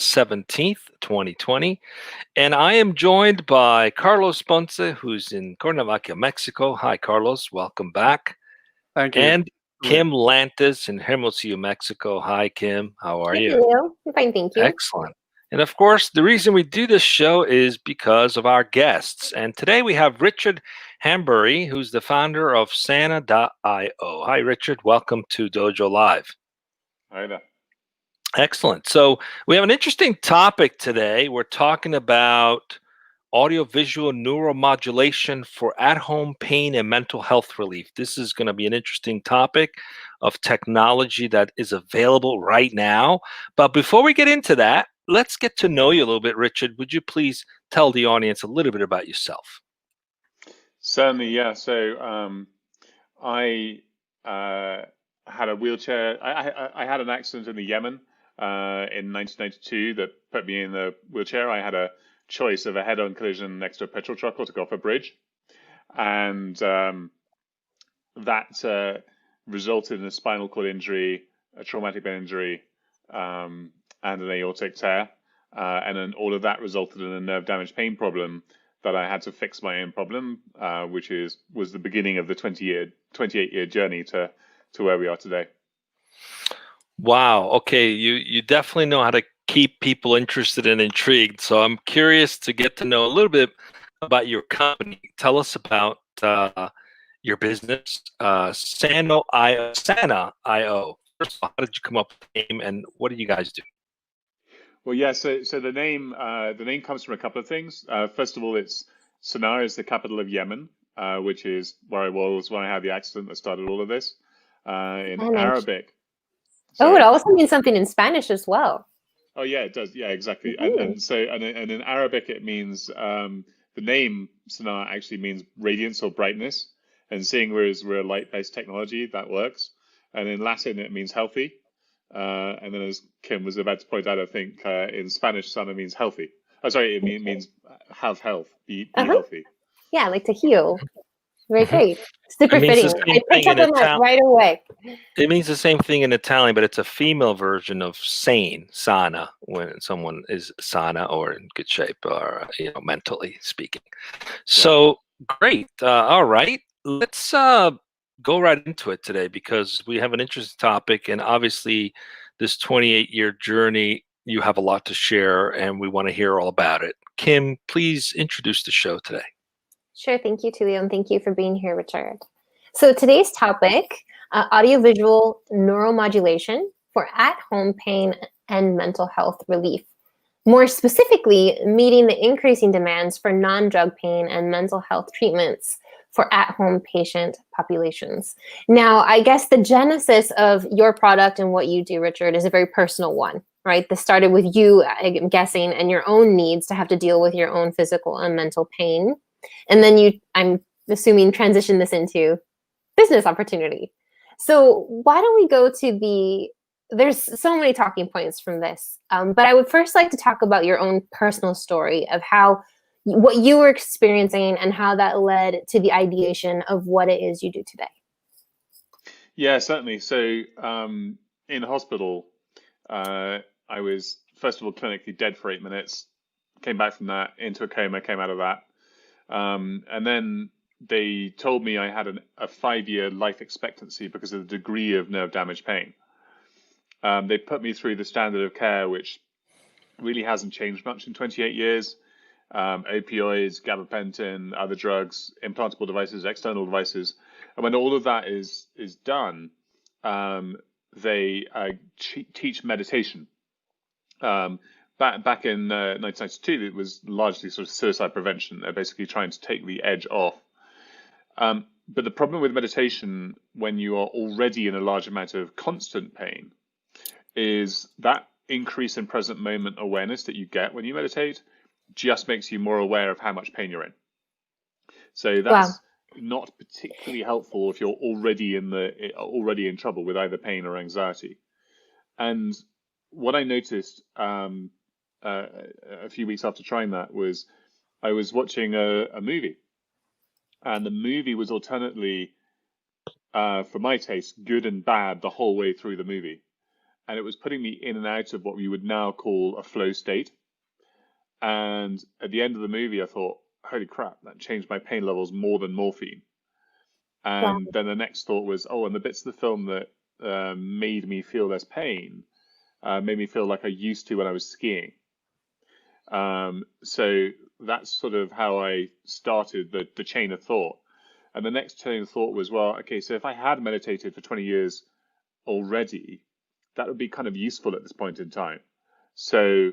17th, 2020. And I am joined by Carlos Ponce, who's in Cuernavaca, Mexico. Hi, Carlos. Welcome back. Thank you. And Kim Lantis in Hermosillo, Mexico. Hi, Kim. How are you? Hello. I'm fine, thank you. Excellent. And of course, the reason we do this show is because of our guests. And today we have Richard Hanbury, who's the founder of Sana.io. Hi, Richard. Welcome to DojoLIVE. Hi there. Excellent. So we have an interesting topic today. We're talking about audiovisual neuromodulation for at-home pain and mental health relief. This is going to be an interesting topic of technology that is available right now. But before we get into that, let's get to know you a little bit, Richard. Would you please tell the audience a little bit about yourself? Certainly, yeah. So I had a wheelchair. I had an accident in the Yemen in 1992 that put me in the wheelchair. I had a choice of a head-on collision next to a petrol truck or to go off a bridge, and that resulted in a spinal cord injury, a traumatic brain injury, and an aortic tear, and then all of that resulted in a nerve damage pain problem that I had to fix my own problem, which was the beginning of the 28-year journey to where we are today. Wow. Okay. You definitely know how to keep people interested and intrigued. So I'm curious to get to know a little bit about your company. Tell us about your business, Sana.io. First of all, how did you come up with the name, and what do you guys do? Well, yeah. So the name comes from a couple of things. First of all, it's Sana'a is the capital of Yemen, which is where I was when I had the accident that started all of this. In Arabic. Oh, it also means something in Spanish as well. Oh yeah, it does. Yeah, exactly. Mm-hmm. And in Arabic it means the name Sana'a actually means radiance or brightness, and seeing we're a light-based technology, that works. And in Latin it means healthy. And then, as Kim was about to point out, I think in Spanish, Sana means healthy. Oh, sorry, it means have health, be healthy. Yeah, like to heal. Very great. Super fitting. I picked up on that right away. It means the same thing in Italian, but it's a female version of sane, sana, when someone is sana or in good shape or mentally speaking. So great. All right, let's go right into it today because we have an interesting topic, and obviously this 28-year journey, you have a lot to share, and we want to hear all about it. Kim, please introduce the show today. Sure. Thank you, Tulio, and thank you for being here, Richard. So today's topic, audiovisual neuromodulation for at-home pain and mental health relief. More specifically, meeting the increasing demands for non-drug pain and mental health treatments for at-home patient populations. Now, I guess the genesis of your product and what you do, Richard, is a very personal one, right? This started with you, I'm guessing, and your own needs to have to deal with your own physical and mental pain. And then you, I'm assuming, transition this into business opportunity. So why don't we go to there's so many talking points from this, but I would first like to talk about your own personal story of what you were experiencing and how that led to the ideation of what it is you do today. Yeah, certainly. So in hospital, I was, first of all, clinically dead for 8 minutes, came back from that, into a coma, came out of that. And then they told me I had a 5-year life expectancy because of the degree of nerve damage pain. They put me through the standard of care, which really hasn't changed much in 28 years. Opioids, gabapentin, other drugs, implantable devices, external devices. And when all of that is done, they teach meditation. Back in 1992, it was largely sort of suicide prevention. They're basically trying to take the edge off. But the problem with meditation, when you are already in a large amount of constant pain, is that increase in present moment awareness that you get when you meditate just makes you more aware of how much pain you're in. So that's not particularly helpful if you're already in trouble with either pain or anxiety. And what I noticed a few weeks after trying that was I was watching a movie, and the movie was alternately, for my taste, good and bad the whole way through the movie. and it was putting me in and out of what we would now call a flow state. And at the end of the movie, I thought, holy crap, that changed my pain levels more than morphine. And then the next thought was, oh, and the bits of the film that made me feel less pain made me feel like I used to when I was skiing. So that's sort of how I started the chain of thought. And the next chain of thought was, well, okay, so if I had meditated for 20 years already, that would be kind of useful at this point in time. So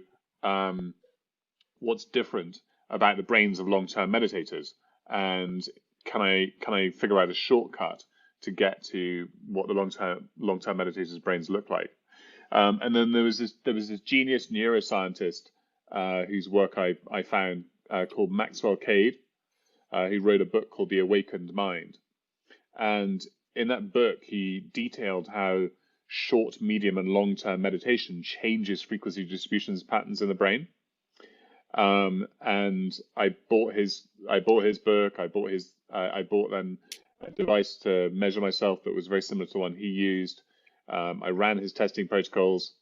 what's different about the brains of long-term meditators? And can I figure out a shortcut to get to what the long-term meditators' brains look like? And then there was this genius neuroscientist whose work I found called Maxwell Cade, who wrote a book called The Awakened Mind. And in that book, he detailed how short, medium, and long-term meditation changes frequency distributions patterns in the brain. And I bought his book. I bought then a device to measure myself that was very similar to the one he used. I ran his testing protocols,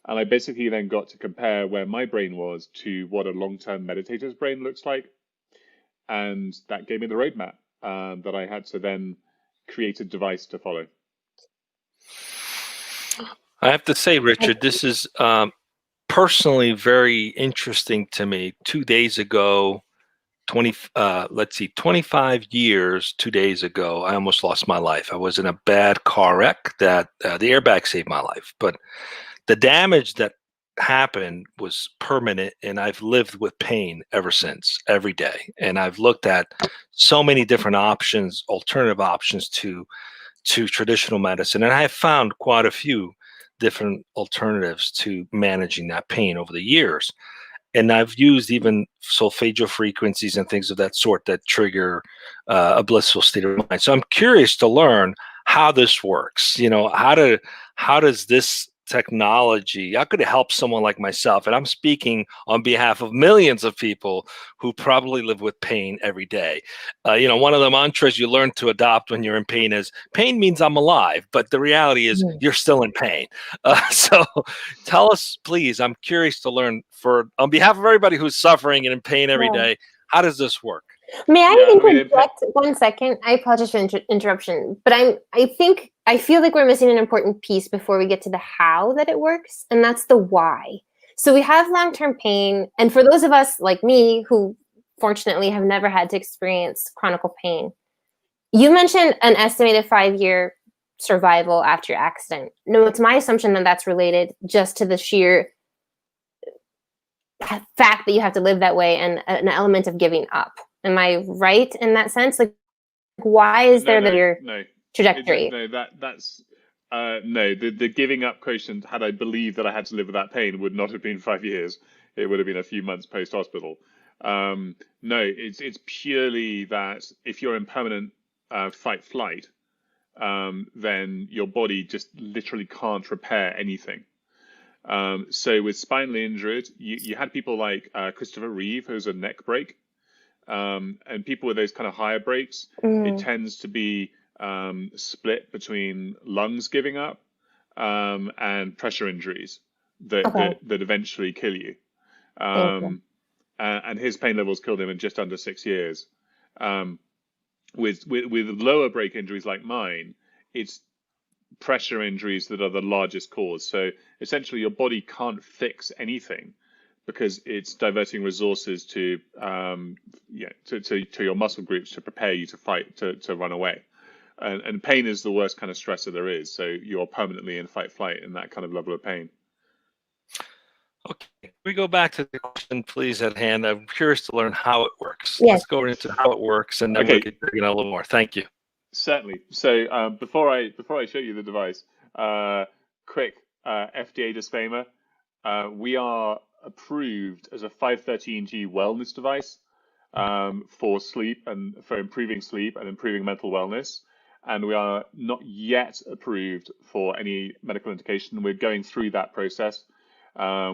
and I basically then got to compare where my brain was to what a long-term meditator's brain looks like. And that gave me the roadmap that I had to then create a device to follow. I have to say, Richard, this is personally very interesting to me. 2 days ago, 25 years, 2 days ago, I almost lost my life. I was in a bad car wreck that the airbag saved my life. But the damage that happened was permanent, and I've lived with pain ever since, every day. And I've looked at so many different options, alternative options to traditional medicine, and I have found quite a few different alternatives to managing that pain over the years. And I've used even solfeggio frequencies and things of that sort that trigger a blissful state of mind. So I'm curious to learn how this works. How does this technology, how could it help someone like myself? And I'm speaking on behalf of millions of people who probably live with pain every day. One of the mantras you learn to adopt when you're in pain is, pain means I'm alive, but the reality is you're still in pain. So tell us, please, I'm curious to learn, on behalf of everybody who's suffering and in pain every day, how does this work? May I interject 1 second? I apologize for interruption, but I feel like we're missing an important piece before we get to the how that it works, and that's the why. So we have long-term pain, and for those of us like me who fortunately have never had to experience chronic pain, you mentioned an estimated 5-year survival after your accident. No, it's my assumption that that's related just to the sheer fact that you have to live that way and an element of giving up. Am I right in that sense? Like, why is there your trajectory? The giving up quotient, had I believed that I had to live with that pain, would not have been 5 years. It would have been a few months post-hospital. It's purely that if you're in permanent fight-flight, then your body just literally can't repair anything. So with spinal injury, you had people like Christopher Reeve, who's a neck break. And people with those kind of higher breaks, it tends to be split between lungs giving up and pressure injuries that eventually kill you. And his pain levels killed him in just under 6 years. With lower break injuries like mine, it's pressure injuries that are the largest cause. So essentially, your body can't fix anything, because it's diverting resources to your muscle groups to prepare you to fight, to run away. And pain is the worst kind of stressor there is. So you're permanently in fight-flight in that kind of level of pain. Okay, we go back to the question, please, at hand. I'm curious to learn how it works. Yes. Let's go into how it works, and then we'll get a little more. Thank you. Certainly. So before I show you the device, quick FDA disclaimer: we are approved as a 513G wellness device for sleep and for improving sleep and improving mental wellness. And we are not yet approved for any medical indication. We're going through that process.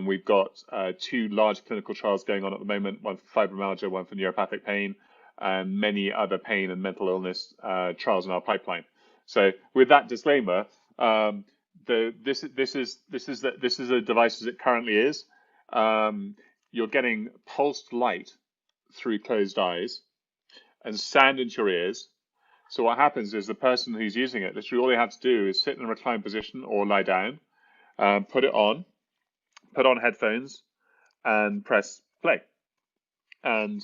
We've got 2 large clinical trials going on at the moment, one for fibromyalgia, one for neuropathic pain, and many other pain and mental illness trials in our pipeline. So with that disclaimer, this is a device as it currently is. You're getting pulsed light through closed eyes and sound into your ears. So what happens is the person who's using it, literally all they have to do is sit in a reclined position or lie down, put on headphones, and press play. And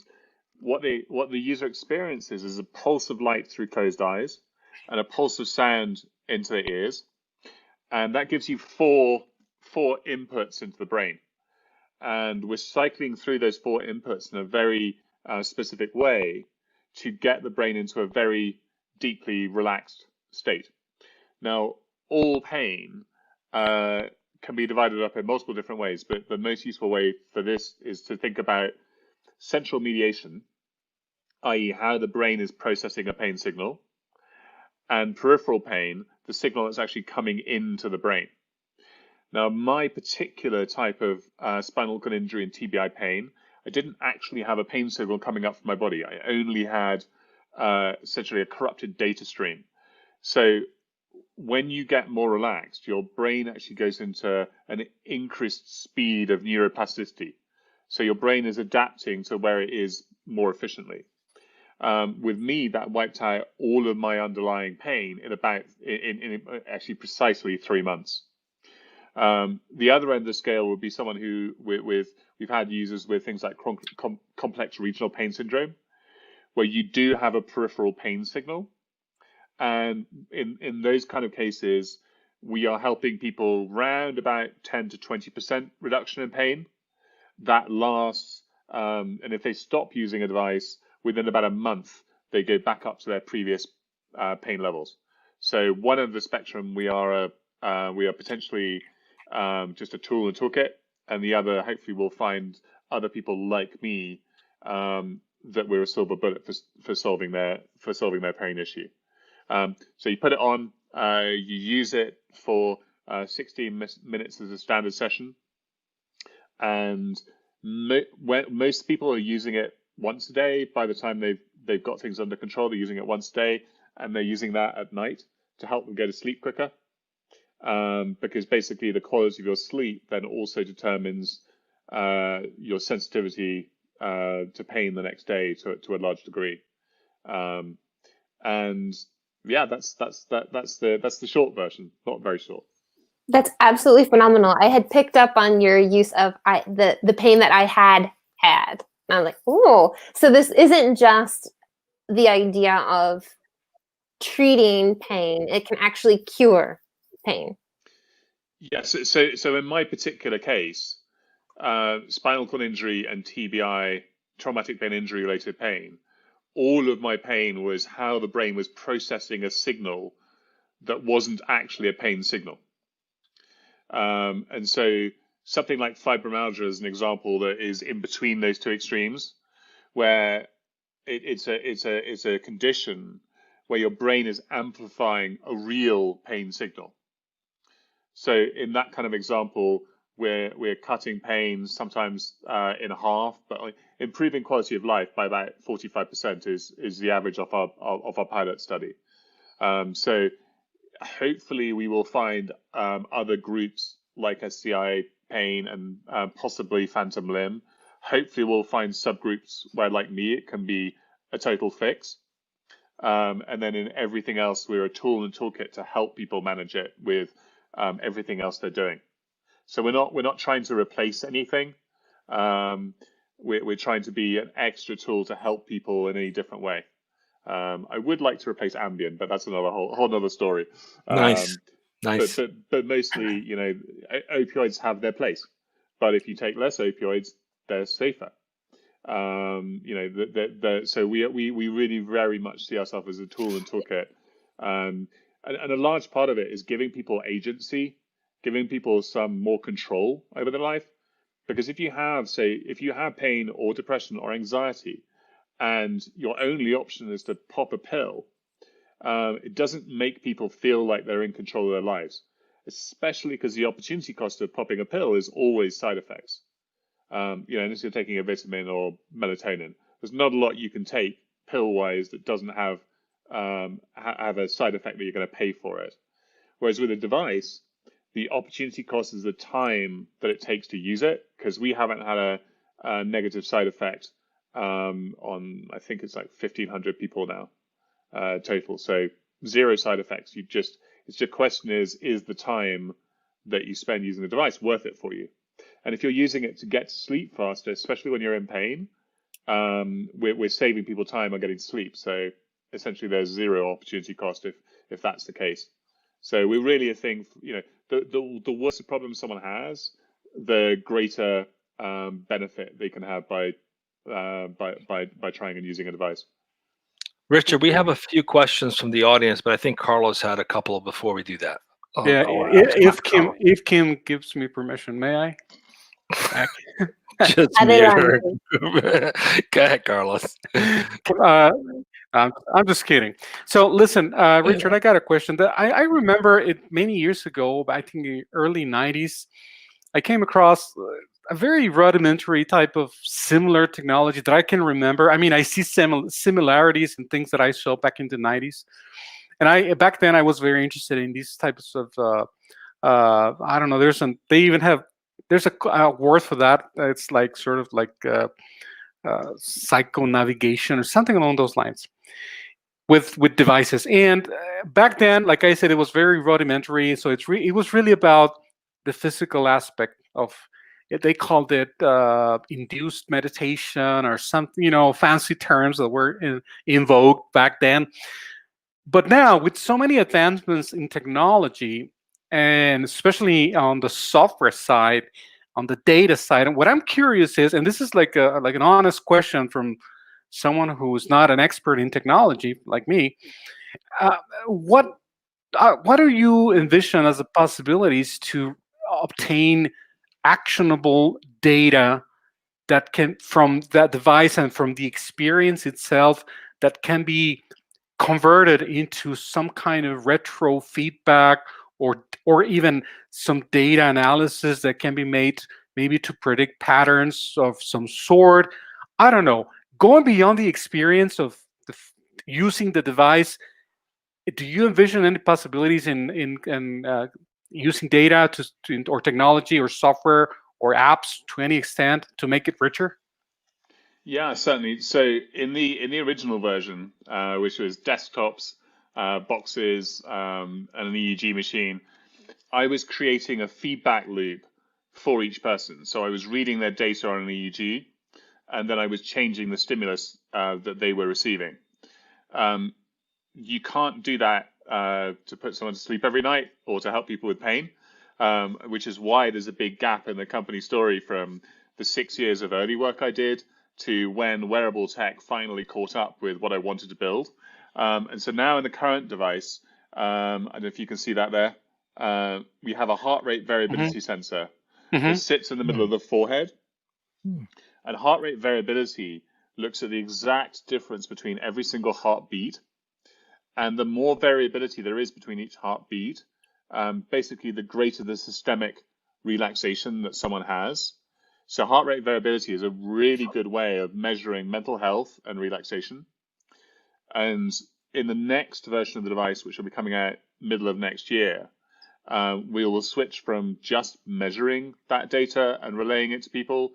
what the user experiences is a pulse of light through closed eyes and a pulse of sound into their ears, and that gives you four inputs into the brain. And we're cycling through those four inputs in a very specific way to get the brain into a very deeply relaxed state. Now, all pain can be divided up in multiple different ways, but the most useful way for this is to think about central mediation, i.e. how the brain is processing a pain signal, and peripheral pain, the signal that's actually coming into the brain. Now, my particular type of spinal cord injury and TBI pain, I didn't actually have a pain signal coming up from my body. I only had essentially a corrupted data stream. So when you get more relaxed, your brain actually goes into an increased speed of neuroplasticity. So your brain is adapting to where it is more efficiently. With me, that wiped out all of my underlying pain in actually precisely 3 months. The other end of the scale would be someone who we've had users with things like complex regional pain syndrome, where you do have a peripheral pain signal. And in those kind of cases, we are helping people round about 10 to 20% reduction in pain. That lasts, and if they stop using a device, within about a month, they go back up to their previous pain levels. So one end of the spectrum, we are potentially just a tool and toolkit, and the other, hopefully, we'll find other people like me that we're a silver bullet for solving their pain issue. So you put it on, you use it for 16 minutes as a standard session, and most people are using it once a day. By the time they've got things under control, they're using it once a day, and they're using that at night to help them go to sleep quicker. Because basically the quality of your sleep then also determines your sensitivity to pain the next day to a large degree. And yeah, that's the short version, not very short. That's absolutely phenomenal. I had picked up on your use of the pain that I had. And I'm like, oh, so this isn't just the idea of treating pain. It can actually cure pain. Yes. So in my particular case, spinal cord injury and TBI, traumatic brain injury related pain, all of my pain was how the brain was processing a signal that wasn't actually a pain signal. And so something like fibromyalgia is an example that is in between those two extremes, where it's a condition where your brain is amplifying a real pain signal. So in that kind of example, we're cutting pain sometimes in half, but improving quality of life by about 45% is the average of our pilot study. So hopefully we will find other groups like SCI pain and possibly phantom limb. Hopefully we'll find subgroups where, like me, it can be a total fix. And then in everything else, we're a tool and toolkit to help people manage it with everything else they're doing. So we're not trying to replace anything. We're trying to be an extra tool to help people in any different way. I would like to replace Ambien, but that's another whole other story. Nice. But mostly, opioids have their place. But if you take less opioids, they're safer. So we really very much see ourselves as a tool and toolkit. And a large part of it is giving people agency, giving people some more control over their life. Because if you have pain or depression or anxiety, and your only option is to pop a pill, it doesn't make people feel like they're in control of their lives, especially because the opportunity cost of popping a pill is always side effects. Unless you're taking a vitamin or melatonin, there's not a lot you can take pill-wise that doesn't have a side effect that you're going to pay for it. Whereas with a device, The opportunity cost is the time that it takes to use it, because we haven't had a negative side effect on, I think it's like 1,500 people now total. So 0 side effects. It's just question is the time that you spend using the device worth it for you? And if you're using it to get to sleep faster, especially when you're in pain, we're saving people time on getting to sleep. So essentially there's 0 opportunity cost if that's the case. So we really think, the worse the problem someone has, the greater benefit they can have by trying and using a device. Richard, we have a few questions from the audience, but I think Carlos had a couple before we do that. Yeah, if Kim gives me permission, may I? Just Adelante. Go ahead, Carlos. I'm just kidding. So listen, Richard, I got a question. I remember it many years ago, I think in the early 90s, I came across a very rudimentary type of similar technology that I can remember. I mean, I see similarities in things that I saw back in the 90s. And back then I was very interested in these types of, I don't know, there's a word for that. It's like sort of like psycho-navigation or something along those lines with devices. And back then, like I said, it was very rudimentary. So it was really about the physical aspect of it. They called it induced meditation or something, fancy terms that were in vogue back then. But now, with so many advancements in technology, and especially on the software side, on the data side, and what I'm curious is, and this is like an honest question from someone who's not an expert in technology like me, what do you envision as the possibilities to obtain actionable data that can, from that device and from the experience itself, that can be converted into some kind of retro feedback or even some data analysis that can be made maybe to predict patterns of some sort? I don't know. Going beyond the experience of using the device, do you envision any possibilities in using data or technology or software or apps to any extent to make it richer? Yeah, certainly. So in the original version, which was desktops, boxes, and an EEG machine, I was creating a feedback loop for each person. So I was reading their data on an EEG, and then I was changing the stimulus that they were receiving. You can't do that to put someone to sleep every night or to help people with pain, which is why there's a big gap in the company story from the 6 years of early work I did to when wearable tech finally caught up with what I wanted to build. And so now in the current device, I don't know if you can see that there, we have a heart rate variability sensor that sits in the middle of the forehead. And heart rate variability looks at the exact difference between every single heartbeat. And the more variability there is between each heartbeat, basically the greater the systemic relaxation that someone has. So heart rate variability is a really good way of measuring mental health and relaxation. And in the next version of the device, which will be coming out middle of next year, we will switch from just measuring that data and relaying it to people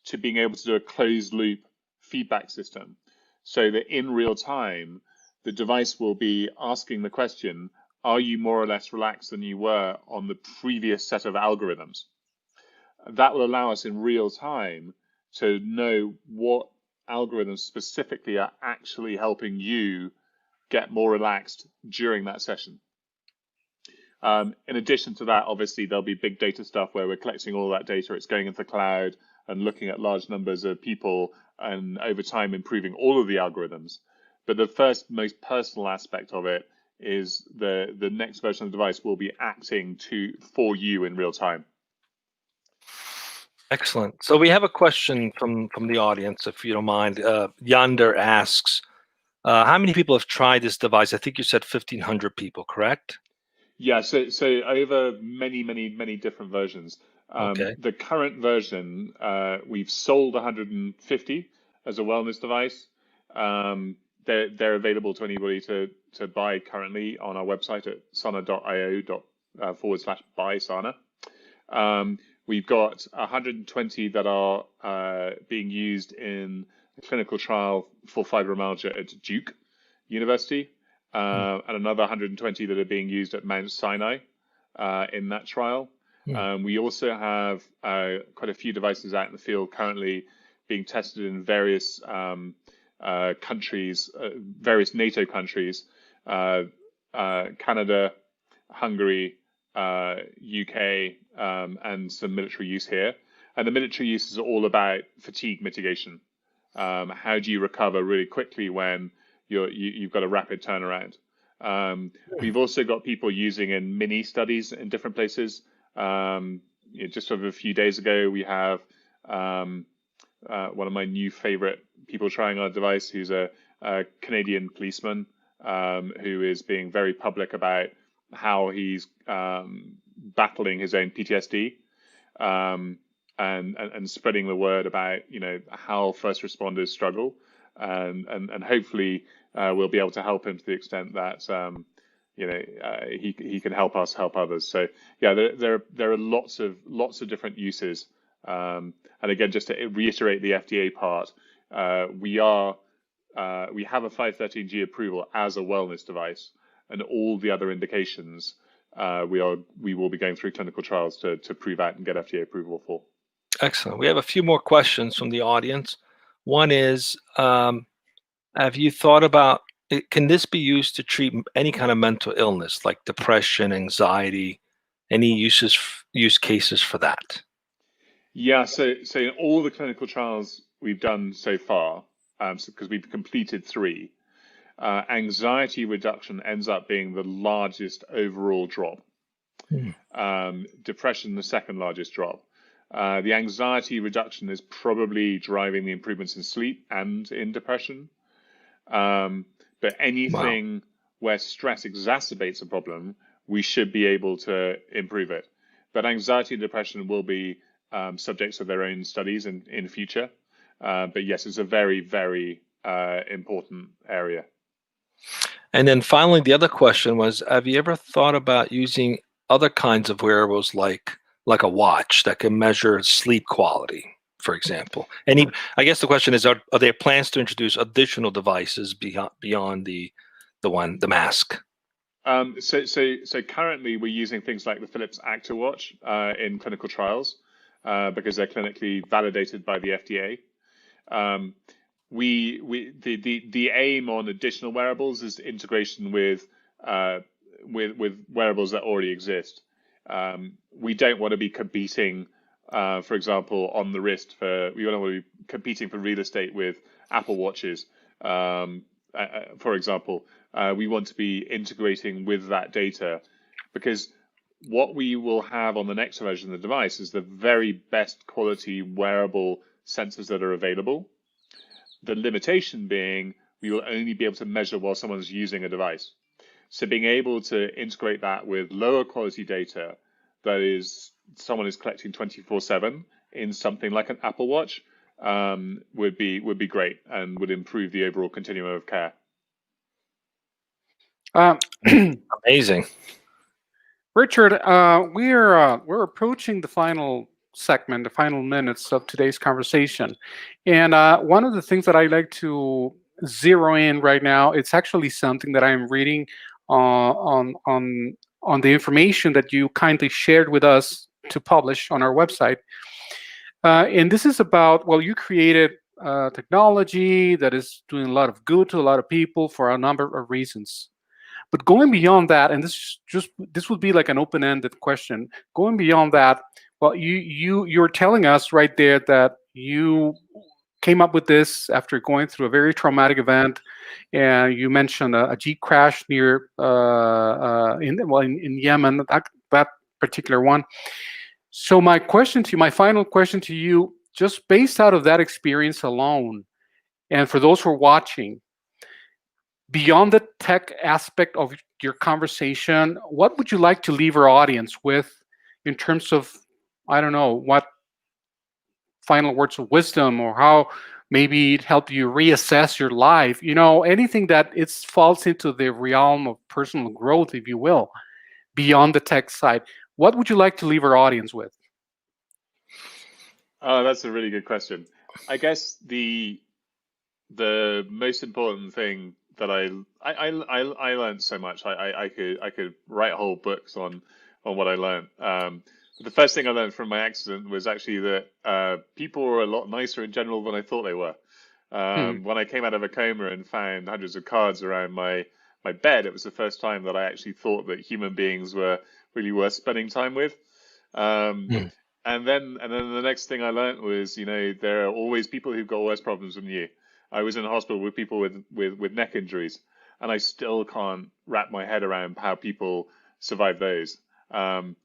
to being able to do a closed loop feedback system. So that in real time, the device will be asking the question, are you more or less relaxed than you were on the previous set of algorithms? That will allow us in real time to know what algorithms specifically are actually helping you get more relaxed during that session. In addition to that, obviously, there'll be big data stuff where we're collecting all that data. It's going into the cloud and looking at large numbers of people and over time improving all of the algorithms. But the first most personal aspect of it is the next version of the device will be acting for you in real time. Excellent. So we have a question from the audience, if you don't mind. Yonder asks, how many people have tried this device? I think you said 1,500 people, correct? Yeah, so over many different versions. Okay. The current version, we've sold 150 as a wellness device. They're available to anybody to buy currently on our website at sana.io. /by Sana. We've got 120 that are being used in a clinical trial for fibromyalgia at Duke University, and another 120 that are being used at Mount Sinai in that trial. We also have quite a few devices out in the field currently being tested in various countries, various NATO countries, Canada, Hungary, UK, and some military use here. And the military use is all about fatigue mitigation. How do you recover really quickly when you've got a rapid turnaround? We've also got people using in mini studies in different places. Just sort of a few days ago, we have one of my new favorite people trying our device, who's a Canadian policeman, who is being very public about how he's battling his own PTSD, and spreading the word about how first responders struggle, and hopefully we'll be able to help him to the extent that he can help us help others. So yeah, there are lots of different uses. And again, just to reiterate the FDA part, we have a 513G approval as a wellness device, and all the other indications we will be going through clinical trials to prove out and get FDA approval for. Excellent. We have a few more questions from the audience. One is, have you thought about, can this be used to treat any kind of mental illness like depression, anxiety, any use cases for that? Yeah, so in all the clinical trials we've done so far, because we've completed 3, anxiety reduction ends up being the largest overall drop. Depression, the second largest drop. The anxiety reduction is probably driving the improvements in sleep and in depression. But anything where stress exacerbates a problem, we should be able to improve it. But anxiety and depression will be subjects of their own studies in future. But yes, it's a very, very important area. And then finally, the other question was, have you ever thought about using other kinds of wearables like a watch that can measure sleep quality, for example? I guess the question is, are there plans to introduce additional devices beyond the mask? So currently we're using things like the Philips Actor Watch in clinical trials because they're clinically validated by the FDA. The aim on additional wearables is integration with wearables that already exist. We don't want to be competing, for example, on the wrist we don't want to be competing for real estate with Apple Watches. For example, we want to be integrating with that data, because what we will have on the next version of the device is the very best quality wearable sensors that are available. The limitation being we will only be able to measure while someone's using a device. So being able to integrate that with lower quality data that is someone is collecting 24/7 in something like an Apple Watch would be great and would improve the overall continuum of care. Amazing. Richard, we're approaching the final segment, the final minutes of today's conversation, and one of the things that I like to zero in right now, it's actually something that I'm reading on the information that you kindly shared with us to publish on our website, and this is about, well, you created technology that is doing a lot of good to a lot of people for a number of reasons. But going beyond that, and this would be like an open-ended question. Going beyond that, well, you're telling us right there that you came up with this after going through a very traumatic event, and you mentioned a jeep crash near in Yemen, that particular one. So my final question to you, just based out of that experience alone, and for those who are watching, beyond the tech aspect of your conversation, what would you like to leave our audience with in terms of, I don't know, what final words of wisdom, or how maybe it helped you reassess your life, anything that falls into the realm of personal growth, if you will. beyond the tech side. What would you like to leave our audience with? Oh, that's a really good question. I guess the most important thing that I learned so much. I could write whole books on what I learned. The first thing I learned from my accident was actually that people were a lot nicer in general than I thought they were. When I came out of a coma and found hundreds of cards around my bed, it was the first time that I actually thought that human beings were really worth spending time with. And then the next thing I learned was, there are always people who've got worse problems than you. I was in a hospital with people with neck injuries, and I still can't wrap my head around how people survive those. And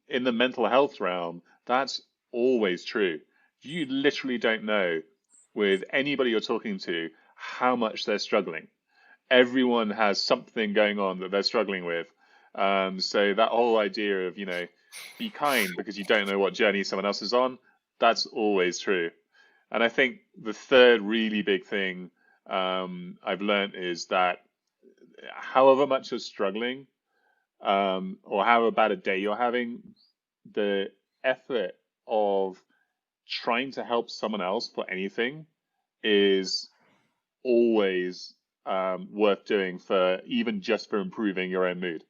in the mental health realm, that's always true. You literally don't know with anybody you're talking to how much they're struggling. Everyone has something going on that they're struggling with. So that whole idea of, be kind because you don't know what journey someone else is on, that's always true. And I think the third really big thing I've learned is that however much you're struggling, or however bad a day you're having, the effort of trying to help someone else for anything is always worth doing, for even just for improving your own mood.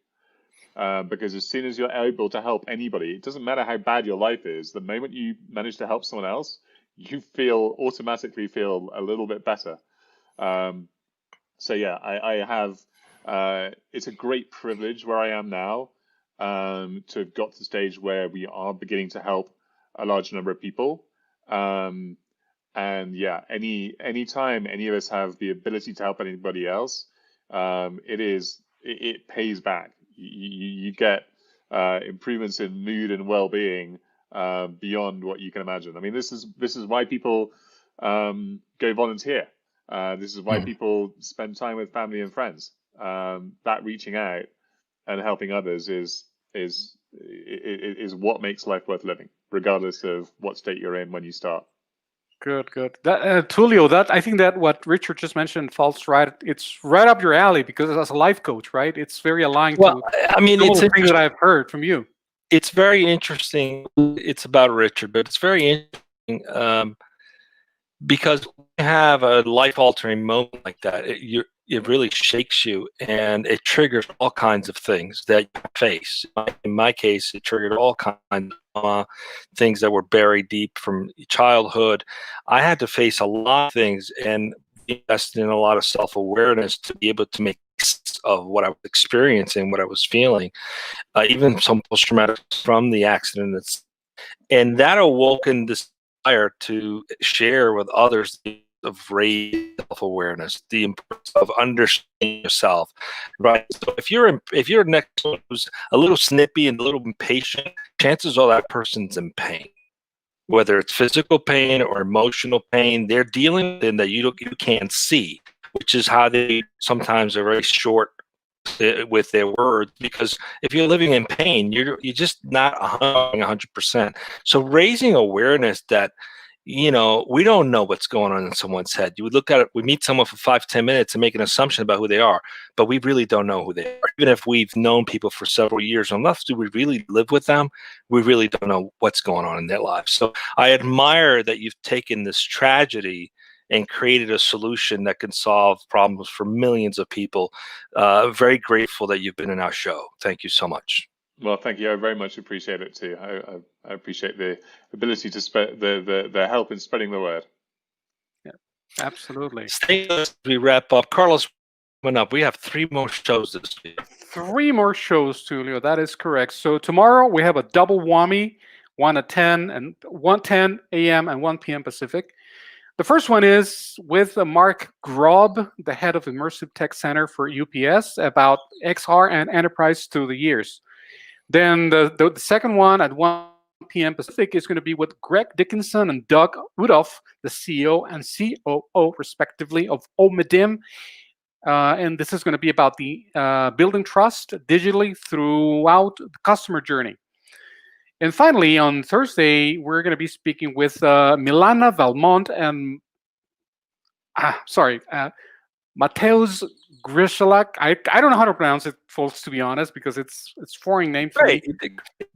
Because as soon as you're able to help anybody, it doesn't matter how bad your life is, the moment you manage to help someone else, you automatically feel a little bit better. So yeah, I have, it's a great privilege where I am now, to have got to the stage where we are beginning to help a large number of people. And yeah, anytime any of us have the ability to help anybody else, it pays back. You get improvements in mood and well-being beyond what you can imagine. I mean, this is why people go volunteer. This is why people spend time with family and friends. That reaching out and helping others is what makes life worth living, regardless of what state you're in when you start. Good. That, Tulio, I think that what Richard just mentioned falls right. It's right up your alley, because as a life coach, right? It's very aligned to. I mean, some it's of the things that I've heard from you. It's very interesting. It's about Richard, but it's very interesting because when you have a life-altering moment like that, it really shakes you, and it triggers all kinds of things that you face. In my case, it triggered all kinds of things that were buried deep from childhood. I had to face a lot of things and invest in a lot of self-awareness to be able to make sense of what I was experiencing, what I was feeling, even some post-traumatic from the accident. And that awoken this desire to share with others of raised self-awareness, the importance of understanding yourself, right? So if you're next to someone who's a little snippy and a little impatient, chances are that person's in pain, whether it's physical pain or emotional pain. They're dealing with it that you can't see, which is how they sometimes are very short with their words, because if you're living in pain, you're just not 100%. So raising awareness that, we don't know what's going on in someone's head. You would look at it, we meet someone for 5-10 minutes and make an assumption about who they are, but we really don't know who they are. Even if we've known people for several years, unless we really live with them, we really don't know what's going on in their lives. So I admire that you've taken this tragedy and created a solution that can solve problems for millions of people. Very grateful that you've been in our show. Thank you so much. Well, thank you. I very much appreciate it too. I appreciate the ability to spread the help in spreading the word. Yeah, absolutely. Stay with us as we wrap up. Carlos, coming up, we have 3 more shows this week. 3 more shows, Tulio. That is correct. So tomorrow we have a double whammy, 1 at 10 and 1:10 a.m. and 1 p.m. Pacific. The first one is with Mark Grob, the head of Immersive Tech Center for UPS, about XR and enterprise through the years. Then the second one at 1 p.m. Pacific is going to be with Greg Dickinson and Doug Rudolph, the CEO and COO, respectively, of Omedim. And this is going to be about the building trust digitally throughout the customer journey. And finally, on Thursday, we're going to be speaking with Milana Valmont and Mateusz Grishalak. I don't know how to pronounce it, folks, to be honest, because it's foreign name for me.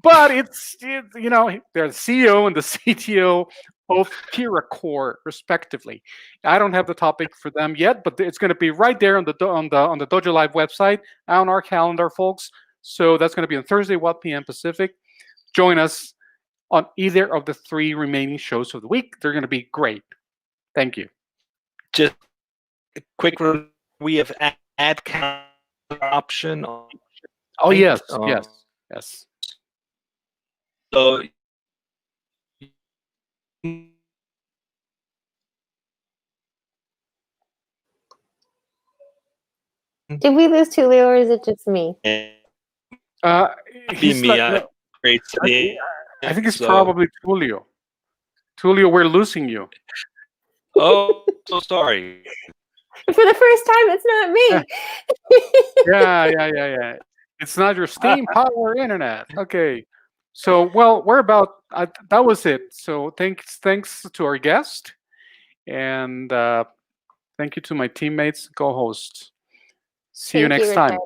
But it's you know, they're the CEO and the CTO of KiraCore, respectively. I don't have the topic for them yet, but it's going to be right there on the DojoLIVE website on our calendar, folks. So that's going to be on Thursday, 1 p.m. Pacific. Join us on either of the 3 remaining shows of the week. They're going to be great. Thank you. Just a quick, we have ad count option. Oh yes, yes. So Did we lose Tulio, or is it just me? He's me, like, great. I think it's probably Tulio. Tulio, we're losing you. Oh, so sorry. For the first time, it's not me. Yeah. It's not your steam power internet. Okay. So, well, we're about, that was it. So thanks to our guest. And thank you to my teammates, co-hosts. See you next time.